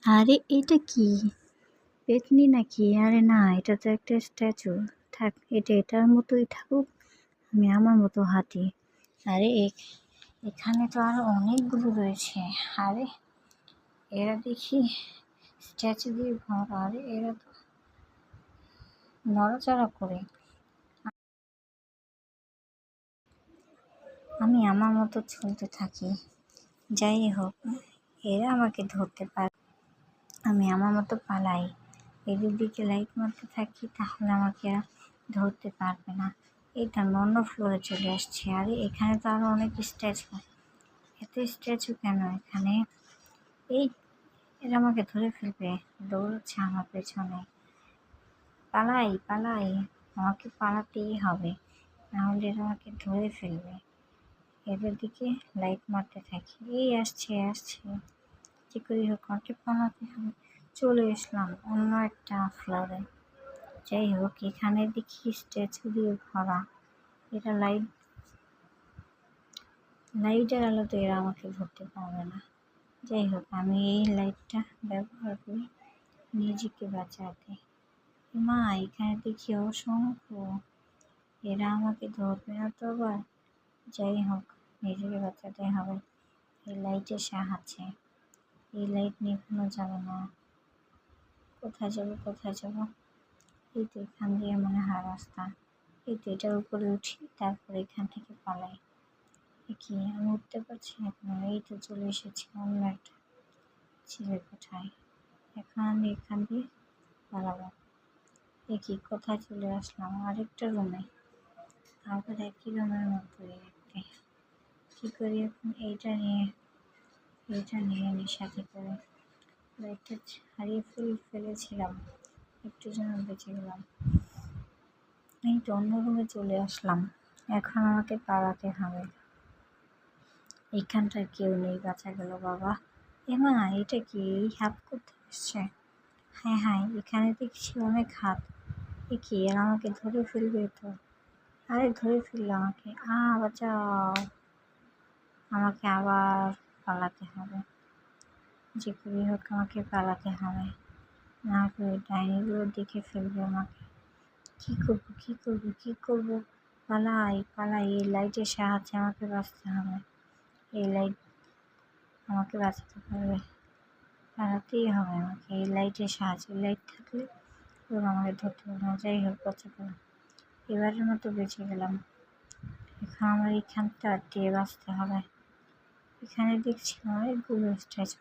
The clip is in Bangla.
আরে এটা কি? পেতনি নাকি? আরে না, এটা তো একটা স্ট্যাচু। থাক, এটা এটার মতোই থাকুক, আমি আমার মতো হাঁটি। আরে এখানে তো আরো অনেকগুলো রয়েছে। আরে এরা দেখি স্ট্যাচু দিয়ে ভরা। আরে এরা তো নড়াচড়া করে। আমি আমার মতো চলতে থাকি। যাই হোক, এরা আমাকে ধরতে পারে। আমি আমার মতো পালাই। এদের দিকে লাইট মারতে থাকি, তাহলে আমাকে আর ধরতে পারবে না। এটা আমি অন্য ফ্লোরে চলে আসছি। আরে এখানে তো আরো অনেক স্ট্যাচু। এত স্ট্যাচু কেন এখানে? এই এরা আমাকে ধরে ফেলবে। দৌড়চ্ছে আমার পেছনে। পালাই পালাই, আমাকে পালাতেই হবে, নাহলে এরা আমাকে ধরে ফেলবে। এদের দিকে লাইট মারতে থাকি। এই আসছে আসছে, যে করি হোক আমাকে পালাতে হবে। চলে এসলাম অন্য একটা ফ্লোরে। যাই হোক, এখানে দেখি স্ট্যাচু দিয়ে ভরা। এটা লাইটের আলোতে এরা আমাকে ধরতে পারবে না। যাই হোক, আমি এই লাইটটা ব্যবহার করি নিজেকে বাঁচাতে। মা, এখানে দেখি অসংখ্য। এরা আমাকে ধরবে না তো আবার? যাই হোক, নিজেকে বাঁচাতে হবে এই লাইটের সাহায্যে। এই লাইট নিভানো যাবে না। কোথায় যাবো কোথায় যাবো? এই তো এখান দিয়ে মনে হয় রাস্তা। এই তো এটার উপরে উঠি, তারপর এখান থেকে পালাই। কি আমি উঠতে পারছি না কেন? এই তো চলে এসেছি অন্য একটা ছেলে কোঠায়। এখন আমি এখান দিয়ে পালাবো। দেখি কোথায় চলে আসলাম, আরেকটা রুমে। আবার একই রুমের মতোই একটি। কি করি এখন? এইটা নিয়ে নিই সাথে করে। লাইটটা হারিয়ে ফেলেছিলাম, একটু জন্য বেঁচে গেলাম। এই তো অন্য রুমে চলে আসলাম। এখন আমাকে পালাতে হবে। এইখানটায় কেউ নেই, বাঁচা গেল বাবা। এমা, এটা কি? এই হাত কোথায় এসছে? হ্যাঁ হ্যাঁ, এখানে দেখছি অনেক হাত। এ কি, এরা আমাকে ধরে ফেলবে তো? আরে ধরে ফেললো আমাকে। বাঁচাও, আমাকে আবার পালাতে হবে। যে করি হোক আমাকে পালাতে হবে, না হলে ডাইনিগুলো দেখে ফেলবে আমাকে। কি করবো কি করবো কি করবো? পালাই পালাই, এই লাইটের সাহায্যে আমাকে বাঁচতে হবে। এই লাইট আমাকে বাঁচাতে পারবে, পালাতেই হবে আমাকে এই লাইটের সাহায্যে। লাইট থাকলে ওরা আমাকে ধরতে পারবে না। যাই হোক, বাঁচা গেলাম, এবারের মতো বেঁচে গেলাম। এখন আমার এইখানটা দিয়ে বাঁচতে হবে। এখানে দেখছি অনেকগুলো স্ট্যাচু।